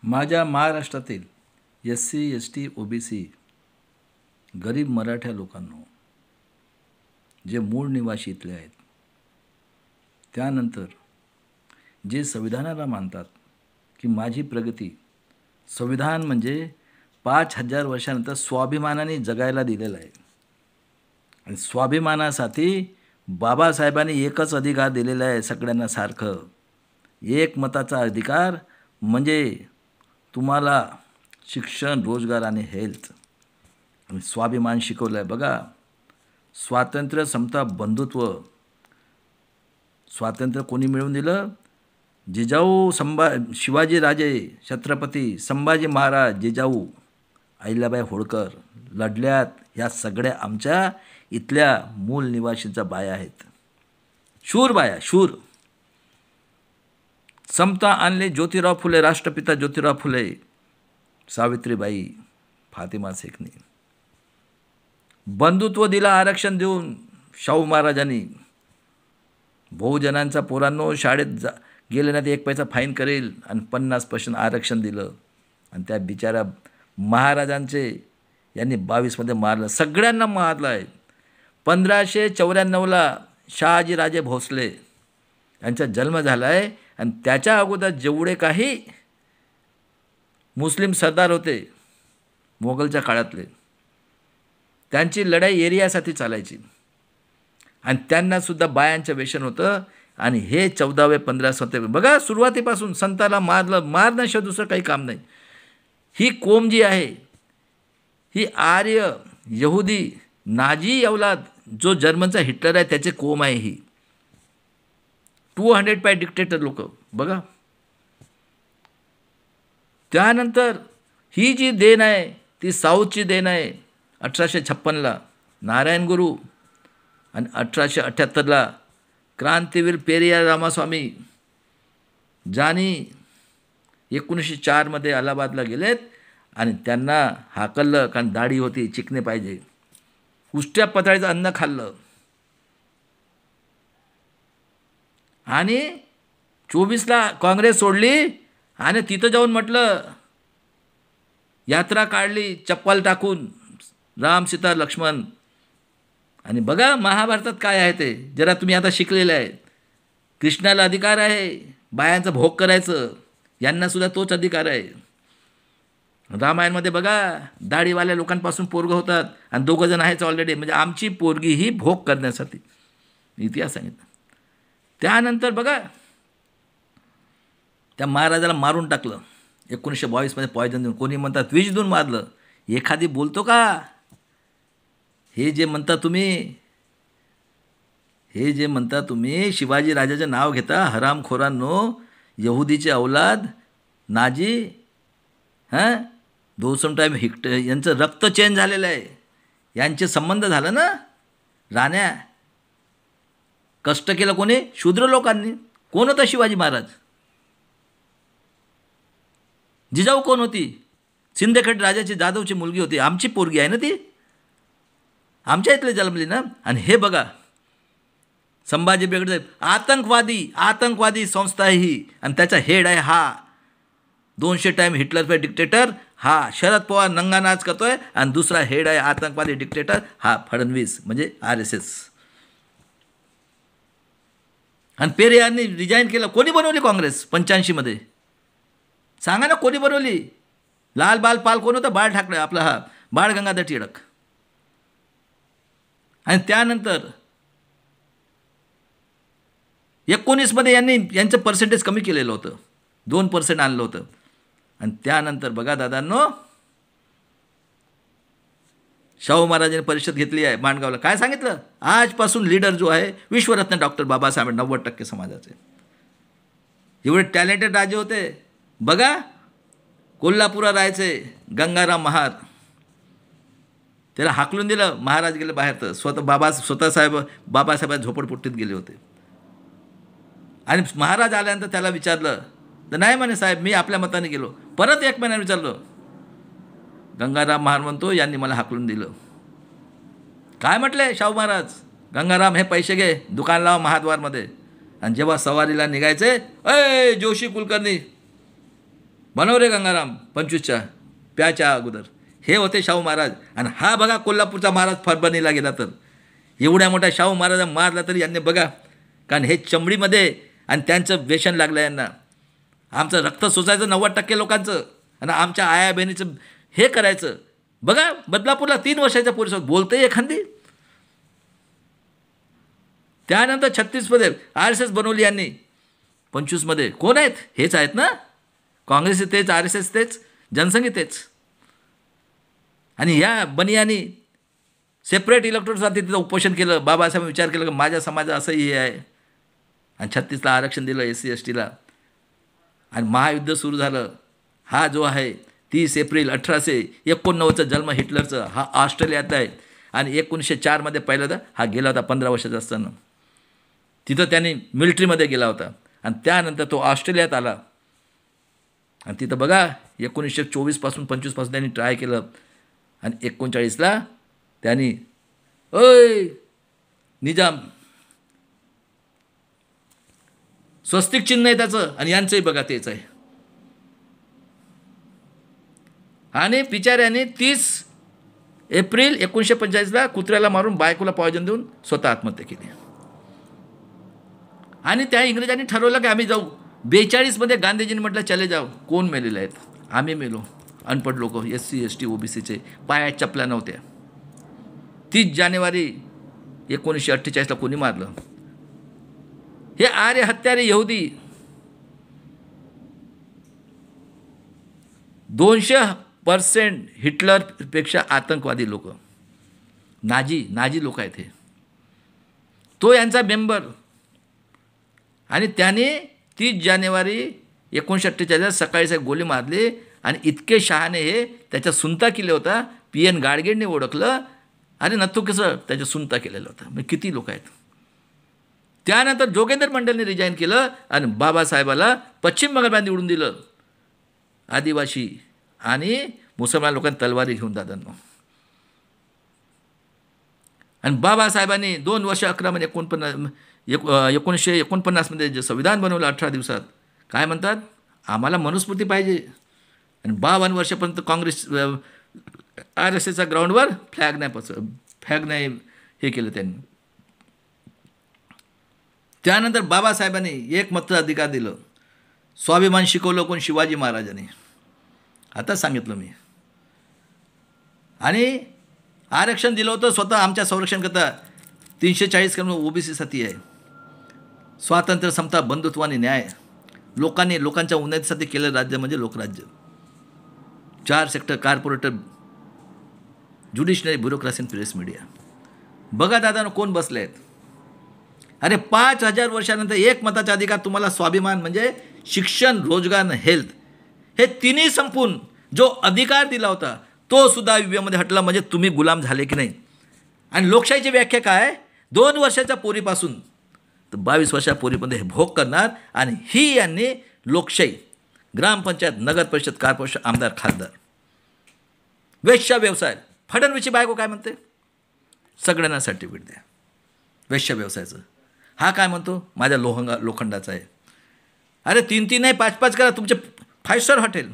माझ्या महाराष्ट्रातील SC ST OBC गरीब मराठा लोकांनो, जे मूळ निवासी इथले आहेत, त्यानंतर जे संविधानाला मानतात की माझी प्रगती, संविधान म्हणजे 5000 वर्षानंतर स्वाभिमानाने जगायला दिलेलं आहे आणि स्वाभिमानासाठी बाबासाहेबांनी एकच अधिकार दिलेला आहे सगळ्यांना सारखं, एक मताचा अधिकार म्हणजे तुम्हाला शिक्षण, रोजगार आणि हेल्थ आणि स्वाभिमान शिकवलं आहे. बघा, स्वातंत्र्य, समता, बंधुत्व. स्वातंत्र्य कोणी मिळवून दिलं? जिजाऊ शिवाजीराजे छत्रपती संभाजी महाराज, जिजाऊ अहिल्याबाई होळकर लढल्यात. ह्या सगळ्या आमच्या इथल्या मूल निवासींच्या बाया आहेत, शूर बाया, शूर. समता आणली ज्योतिराव फुले, राष्ट्रपिता ज्योतिराव फुले, सावित्रीबाई, फातिमा शेखनी. बंधुत्व दिला आरक्षण देऊन शाहू महाराजांनी. बहुजनांचा पोरांनो शाळेत गेले नाही तर 1 पैसा फाईन करेल आणि 50% आरक्षण दिलं. आणि त्या बिचारा महाराजांचे यांनी 22मध्ये मारलं, सगळ्यांना मारलं आहे. 1594ला शहाजीराजे भोसले यांचा जन्म झाला आहे आणि त्याच्या अगोदर जेवढे काही मुस्लिम सरदार होते मोगलच्या काळातले, त्यांची लढाई एरियासाठी चालायची आणि त्यांनासुद्धा बायांचं व्यसन होतं. आणि हे 14वे 15 बघा, सुरुवातीपासून संताला मारण्याशिवाय दुसरं काही काम नाही. ही कोम जी आहे, ही आर्य, यहुदी, नाजी अवलाद, जो जर्मनचा हिटलर आहे त्याचे कोम आहे ही. 200 पाय डिक्टेटर लोक बघा. त्यानंतर ही जी देण आहे ती साऊथची देण आहे. 1856ला नारायण गुरु आणि 1878ला क्रांतीवीर पेरियार रामास्वामी, ज्यांनी 1904मध्ये अलाहाबादला गेलेत आणि त्यांना हाकललं कारण दाढी होती, चिकणे पाहिजे. उष्ट्या पत्राचं अन्न खाल्लं आणि 24ला काँग्रेस सोडली आणि तिथं जाऊन म्हटलं, यात्रा काढली चप्पल टाकून, राम सीता लक्ष्मण. आणि बघा महाभारतात काय आहे ते जरा तुम्ही आता शिकलेले आहेत. कृष्णाला अधिकार आहे बायांचा भोग करायचं, यांनासुद्धा तोच अधिकार आहे. रामायणमध्ये बघा दाढीवाल्या लोकांपासून पोरगं होतात आणि 2 जण आहेच ऑलरेडी, म्हणजे आमची पोरगी ही भोग करण्यासाठी. इतिहास सांगितलं. त्यानंतर बघा त्या महाराजाला मारून टाकलं 1922मध्ये पॉयझन देऊन. कोणी म्हणतात विष देऊन मारलं. एखादी बोलतो का? हे जे म्हणता तुम्ही शिवाजी राजाचं नाव घेता, हरामखोरांनो, यहुदीचे अवलाद, नाजी, हां, 200 टाईम यांचं रक्त चेंज झालेलं आहे. यांचे संबंध झालं ना. राण्या कष्ट केलं कोणी? शूद्र लोकांनी. कोण होता शिवाजी महाराज? जिजाऊ कोण होती? सिंदखेड राजाची, जाधवची मुलगी होती. आमची पोरगी आहे ना ती, आमच्या इथले जन्मली ना. आणि हे बघा संभाजी ब्रिगेड आतंकवादी संस्था आहे ही आणि त्याचा हेड आहे हा 200 टाईम हिटलर डिक्टेटर हा शरद पवार नंगा नाच करतोय. आणि दुसरा हेड आहे आतंकवादी डिक्टेटर हा फडणवीस, म्हणजे RSS. आणि पेरियारनी रिजाईन केलं. कोणी बनवली काँग्रेस 85मध्ये? सांगा ना कोणी बनवली? लाल बाल पाल कोण होतं? बाळ ठाकरे, आपला हा बाळ गंगाधर टिळक. आणि त्यानंतर 19मध्ये यांचं पर्सेंटेज कमी केलेलं होतं, 2% आणलं होतं. आणि त्यानंतर बघा दादांनो, शाहू महाराजांनी परिषद घेतली आहे माणगावला. काय सांगितलं? आजपासून लीडर जो आहे विश्वरत्न डॉक्टर बाबासाहेब, 90% समाजाचे. एवढे टॅलेंटेड राजे होते. बघा कोल्हापुरात राहायचे गंगाराम महार, त्याला हाकलून दिलं, महाराज गेले बाहेर. तर स्वतः बाबासाहेब झोपडपट्टीत गेले होते. आणि महाराज आल्यानंतर त्याला विचारलं तर नाही म्हणे साहेब मी आपल्या मताने गेलो. परत 1 महिन्याने विचारलं, गंगाराम महार म्हणतो यांनी मला हाकलून दिलं. काय म्हटले शाहू महाराज? गंगाराम हे पैसे घे, दुकान लाव महाद्वारमध्ये. आणि जेव्हा सवारीला निघायचे, जोशी कुलकर्णी बनव रे गंगाराम 25च्या प्याच्या अगोदर. हे होते शाहू महाराज. आणि हा बघा कोल्हापूरचा महाराज परभणीला गेला तर एवढ्या मोठ्या शाहू महाराजा मारला तरी यांनी बघा, कारण हे चमडीमध्ये आणि त्यांचं व्यसन लागलं यांना. आमचं रक्त सोसायचं 90% लोकांचं आणि आमच्या आया बहिणीचं हे करायचं. बघा बदलापूरला 3 वर्षाच्या पोरीसोबत बोलते एखादी. त्यानंतर 36मध्ये RSS बनवली यांनी. 25मध्ये कोण आहेत? हेच आहेत ना, काँग्रेस तेच, RSS तेच, जनसंघी तेच. आणि या बनियांनी सेपरेट इलेक्ट्रोडसाठी तिथं उपोषण केलं. बाबासाहेब विचार केला की माझ्या समाजात असंही हे आहे. आणि 36ला आरक्षण दिलं SC STला. आणि महायुद्ध सुरू झालं. हा जो आहे 30 एप्रिल 1889चा जन्म हिटलरचं, हा ऑस्ट्रेलियात आहे. आणि 1904मध्ये पहिल्यांदा हा गेला होता 15 वर्षाचा असताना. तिथं त्यांनी मिलिटरीमध्ये गेला होता. आणि त्यानंतर तो ऑस्ट्रेलियात आला. आणि तिथं बघा 1924पासून 25पासून त्यांनी ट्राय केलं. आणि 39ला त्यांनी निजाम स्वस्तिक चिन्ह आहे त्याचं, आणि यांचंही बघा तेच आहे. आणि बिचाऱ्याने 30 एप्रिल 1945ला कुत्र्याला मारून बायकोला पॉयझन देऊन स्वतः आत्महत्या केली. आणि त्या इंग्रजांनी ठरवलं की आम्ही जाऊ. 42मध्ये गांधीजींनी म्हटलं चले जाऊ. कोण मेलेले आहेत? आम्ही मेलो. अनपढ लोक, SC ST OBCचे पायात चपल्या नव्हत्या. 30 जानेवारी 1948ला कोणी मारलं? हे आर्य हत्यारे यहुदी. 200% हिटलरपेक्षा आतंकवादी लोक, नाजी लोक आहेत हे. तो यांचा मेंबर. आणि त्याने 30 जानेवारी 1948 सकाळी गोळी मारली. आणि इतके शहाणे हे त्याच्या सुनता केले होता. PN गाडगेंनी ओळखलं. आणि नथू कसं त्याच्या सुनता केलेलं होतं. म्हणजे किती लोक आहेत. त्यानंतर जोगेंद्र मंडलने रिजाईन केलं आणि बाबासाहेबाला पश्चिम बंगालमध्ये निवडून दिलं. आदिवासी आणि मुसलमान लोकांनी तलवारी घेऊन दादांनो. आणि बाबासाहेबांनी 2 वर्ष 11 म्हणजे 1949मध्ये जे संविधान बनवलं 18 दिवसात, काय म्हणतात? आम्हाला मनुस्मृती पाहिजे. आणि 52 वर्षापर्यंत काँग्रेस RSSच्या ग्राउंडवर फ्लॅग नाही हे केलं त्यांनी. त्यानंतर बाबासाहेबांनी एक मताधिकार दिलं. स्वाभिमान शिकवलं कोण? शिवाजी महाराजांनी. आता सांगितलं मी. आणि आरक्षण दिलं होतं स्वतः आमच्या संरक्षणकर्ता. 340 OBCसाठी आहे. स्वातंत्र्य, समता, बंधुत्व आणि न्याय लोकांच्या उन्नतीसाठी केलं राज्य म्हणजे लोकराज्य. 4 sector, corporator, judiciary, bureaucracy, press, media. बघा दादा कोण बसले आहेत. अरे 5000 वर्षानंतर एक मताचा अधिकार तुम्हाला. स्वाभिमान म्हणजे शिक्षण, रोजगार, हेल्थ हे तिन्ही संपून जो अधिकार दिला होता तो सुद्धा युव्यामध्ये हटला. म्हणजे तुम्ही गुलाम झाले की नाही. आणि लोकशाहीची व्याख्या काय? 2 वर्षाच्या पोरीपासून तर 22 वर्षाच्या पोरीपर्यंत हे भोग करणार. आणि ही यांनी लोकशाही, ग्रामपंचायत, नगर परिषद, कॉर्पोरेशन, आमदार, खासदार, वेश्या व्यवसाय. फडणवीसची बायको काय म्हणते? सगळ्यांना सर्टिफिकेट द्या वेश्या व्यवसायाचं. हा काय म्हणतो? माझ्या लोखंडाचा आहे. अरे 3-3 नाही 5-5 करा तुमचे 5 स्टार हॉटेल.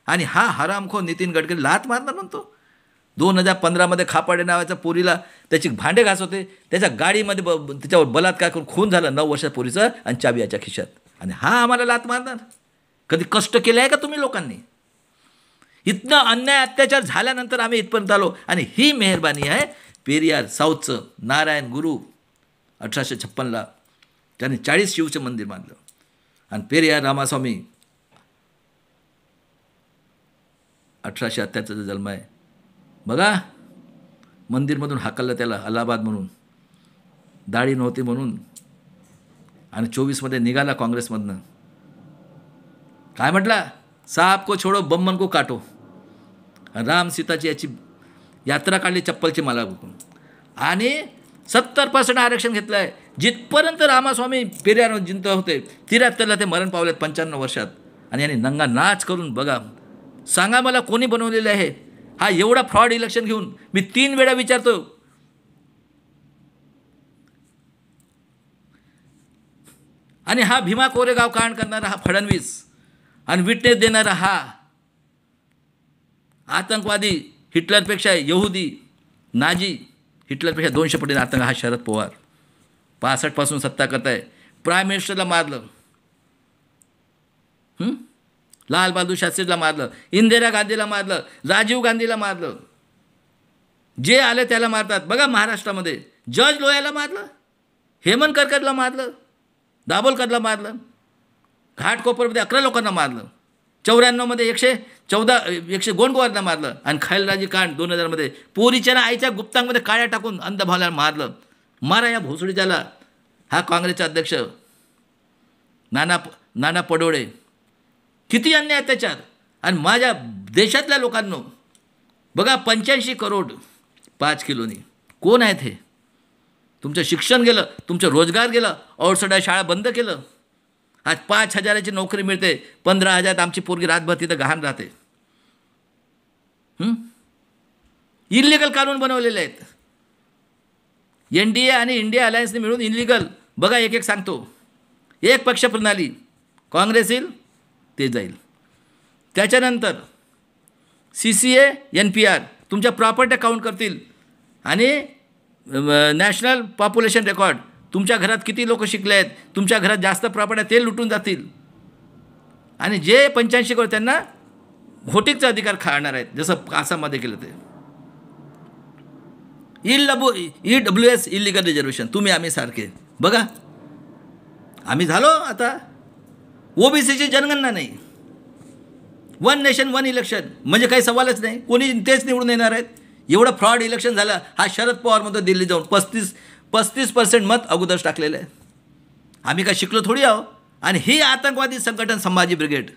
आणि हा हरामखोर नितीन गडकरी लात मारणार म्हणतो. 2015मध्ये खापाडे नावाच्या पोरीला त्याची भांडे घास होते, त्याच्या गाडीमध्ये त्याच्यावर बलात्कार करून खून झाला 9 वर्षाच्या पोरीचा आणि चाबी याच्या खिशात. आणि हा आम्हाला लात मारणार? कधी कष्ट केले आहे का तुम्ही लोकांनी? इतनं अन्याय अत्याचार झाल्यानंतर आम्ही इथपर्यंत आलो. आणि ही मेहरबानी आहे पेरियार साऊथचं. नारायण गुरु 1856ला त्यांनी 40 शिवचं मंदिर बांधलं. आणि पेरियार रामास्वामी 1878चा जन्म आहे. बघा मंदिरमधून हाकललं त्याला अलाहाबाद म्हणून, दाढी नव्हती म्हणून. आणि 24मध्ये निघाला काँग्रेसमधनं. काय म्हटला? साप को छोडो बम्मन को काटो. राम सीताची याची यात्रा काढली चप्पलची माला बघून. आणि 70% आरक्षण घेतलं आहे. जिथपर्यंत रामास्वामी पेरियार जिंकत होते 73ला ते मरण पावलेत 55 वर्षात. आणि यांनी नंगा नाच करून बघा. सांगा मला कोणी बनवलेलं आहे हा एवढा फ्रॉड इलेक्शन घेऊन? मी 3 वेळा विचारतो. आणि हा भीमा कोरेगाव कांड करणारा हा फडणवीस. आणि विटनेस देणारा हा आतंकवादी, हिटलरपेक्षा यहुदी, नाजी, हिटलरपेक्षा 200 पटीने आतंक हा शरद पवार 65 पासून सत्ता करताय. प्राईम मिनिस्टरला मारलं, लाल बहादूर शास्त्रीला मारलं, इंदिरा गांधीला मारलं, राजीव गांधीला मारलं, जे आले त्याला मारतात. बघा महाराष्ट्रामध्ये जॉर्ज लोयाला मारलं, हेमंत करकरला मारलं, दाभोलकरला मारलं, घाटकोपरमध्ये 11 लोकांना मारलं, 94 मध्ये 114 गोंडगोवारला मारलं, आणि खैलराजी कांड 2000 मध्ये पोरीच्या आईच्या गुप्तांमध्ये काळ्या टाकून अंधभावला मारलं. मारा या भोसडीच्याला. हा काँग्रेसचा अध्यक्ष नाना पटोले. किती अन्याय अत्याचार. आणि माझ्या देशातल्या लोकांनो बघा 85 करोड 5 किलोनी. कोण आहेत हे? तुमचं शिक्षण गेलं, तुमचं रोजगार गेलं, औरसडा शाळा बंद केलं. आज 5,000ची नोकरी मिळते, 15,000 आमची पोरगी रातभर तिथं गहाण राहते. इलिगल कानून बनवलेले आहेत. NDA आणि इंडिया अलायन्सने मिळून इलिगल. बघा एक एक सांगतो. एक पक्ष प्रणाली, काँग्रेस येईल ते जाईल. त्याच्यानंतर CCA NPR तुमच्या प्रॉपर्टी काउंट करतील, आणि नॅशनल पॉप्युलेशन रेकॉर्ड, तुमच्या घरात किती लोक शिकले आहेत, तुमच्या घरात जास्त प्रॉपर्टी ते लुटून जातील. आणि जे 85 करोड त्यांना व्होटिंगचा अधिकार खाणार आहेत, जसं आसाममध्ये केलं ते. EWS इलिगल रिझर्वेशन, तुम्ही आम्ही सारखे. बघा आम्ही झालो आता. OBCची जनगणना नाही. 1 नेशन 1 इलेक्शन म्हणजे काही सवालच नाही. कोणी तेच निवडून येणार आहेत. एवढं फ्रॉड इलेक्शन झालं. हा शरद पवार म्हणतो दिल्ली जाऊन 35% मत अगोदरच टाकलेलं आहे. आम्ही काय शिकलो थोडी आहो. आणि ही आतंकवादी संघटन संभाजी ब्रिगेड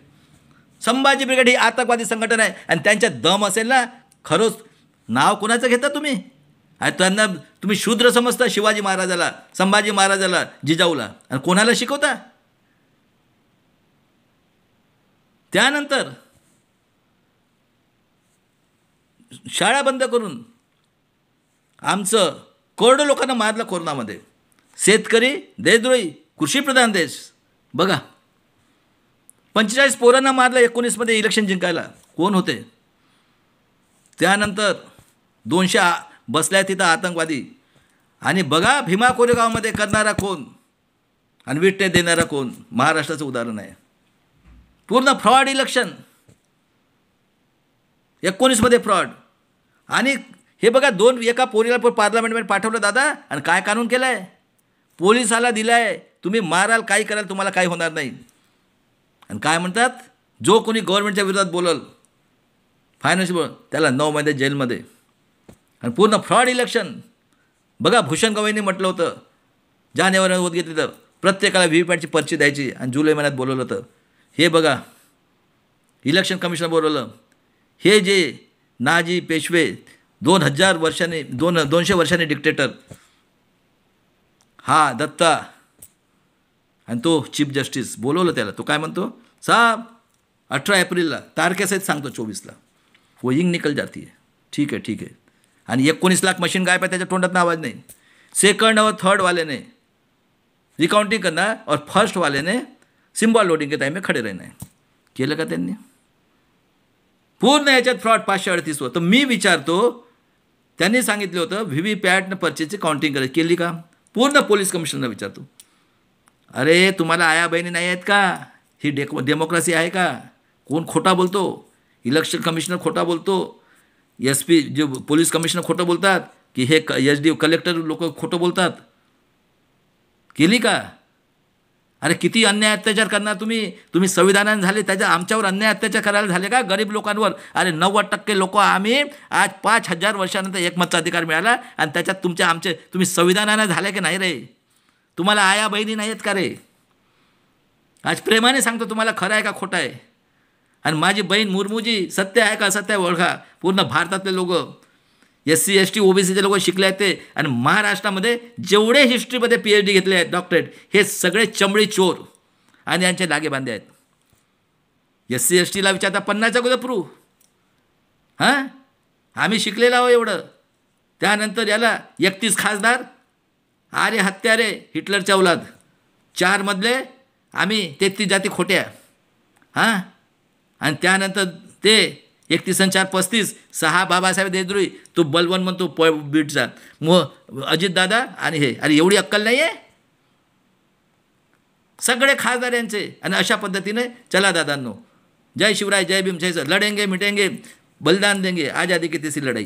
ही आतंकवादी संघटन आहे. आणि त्यांच्या दम असेल ना, खरोच नाव कोणाचं घेता तुम्ही? आणि त्यांना तुम्ही शूद्र समजता, शिवाजी महाराजाला, संभाजी महाराजाला, जिजाऊला, आणि कोणाला शिकवता? त्यानंतर शाळा बंद करून आमचं करोडो लोकांना मारलं कोरोनामध्ये. शेतकरी देशद्रोही, कृषीप्रधान देश. बघा 45 पोरांना मारलं 19 मध्ये इलेक्शन जिंकायला. कोण होते? त्यानंतर 200 बसल्या तिथं आतंकवादी. आणि बघा भीमा कोरेगावमध्ये करणारा कोण आणि विटनेस देणारा कोण? महाराष्ट्राचं उदाहरण आहे. पूर्ण फ्रॉड इलेक्शन. 19 मध्ये फ्रॉड. आणि हे बघा एका पोरीला पार्लमेंटमध्ये पाठवलं दादा, आणि काय कानून केलं आहे? पोलिसाला दिलं आहे, तुम्ही माराल, काही कराल, तुम्हाला काही होणार नाही. आणि काय म्हणतात? जो कोणी गव्हर्नमेंटच्या विरोधात बोलल, फायनान्शियल, त्याला 9 महिने जेलमध्ये. आणि पूर्ण फ्रॉड इलेक्शन. बघा भूषण गवईंनी म्हटलं होतं, जानेवारीमध्ये होत घेतली तर प्रत्येकाला VVPATची पर्ची द्यायची, आणि जुलै महिन्यात बोलवलं होतं. हे बघा इलेक्शन कमिशनर बोलवलं. हे जे नाजी पेशवे 200 वर्षांनी डिक्टेटर, हा दत्ता, आणि तो चीफ जस्टिस बोलवलं त्याला. तो काय म्हणतो? साहब 18 एप्रिलला तारखेसहित सांगतो 24ला वो इंग निकल जाती है. ठीक आहे. आणि 19 लाख मशीन गायब आहे, त्याच्या तोंडात आवाज नाही. सेकंड और थर्ड वाले ने रिकाउंटिंग करना और फर्स्ट वाले ने सिम्बॉल लोडिंग के टाइम में खडे रहना है. केलं का त्यांनी? पूर्ण याच्यात फ्रॉड 538 वर. तर मी विचारतो, त्यांनी सांगितलं होतं VVPAT पर्चेची काउंटिंग करायची, केली का? पूर्ण पोलीस कमिशनरला विचारतो. अरे तुम्हाला आया बहिणी नाही आहेत का? ही डेमोक्रेसी आहे का? कोण खोटा बोलतो? इलेक्शन कमिशनर खोटा बोलतो, SP जे पोलीस कमिशनर खोटं बोलतात, की हे SD कलेक्टर लोक खोटं बोलतात? केली का? अरे किती अन्याय अत्याचार करणार तुम्ही संविधानाने झाले, त्याच्या आमच्यावर अन्याय अत्याचार करायला झाले का? गरीब लोकांवर. अरे 90% लोक आम्ही आज 5,000 वर्षानंतर एकमतचा अधिकार मिळाला, आणि त्याच्यात आमचे तुम्ही संविधानाने झाले की नाही रे? तुम्हाला आया बहिणी नाही आहेत का रे? आज प्रेमाने सांगतो तुम्हाला, खरं आहे का खोटं आहे? आणि माझी बहीण मुर्मूजी सत्य आहे का असत्य आहे ओळखा. पूर्ण भारतातले लोक SC ST OBCचे लोक शिकले आहेत ते. आणि महाराष्ट्रामध्ये जेवढे हिस्ट्रीमध्ये PhD घेतले आहेत, डॉक्टरेट, हे सगळे चमडी चोर आणि यांचे लागे बांधे आहेत. SC STला विचारता 50च्या अगोदर प्रूफ. हां आम्ही शिकलेलं आहो एवढं. त्यानंतर याला 31 खासदार, आरे हत्यारे, हिटलरच्या औलाद, 4 मधले आम्ही 33 जाती खोट्या. हां आणि त्यानंतर ते 31 आणि 4 35 6 बाबासाहेब देशद्रोही, तो बलवंत म्हणतो बीडचा, मग अजितदादा आणि हे, अरे एवढी अक्कल नाही आहे सगळे खासदार यांचे. आणि अशा पद्धतीने चला दादांनो, जय शिवराय, जय भीम, जय सर, लढेंगे मिटेंगे, बलिदान देंगे, आजादी की तीसरी लढाई.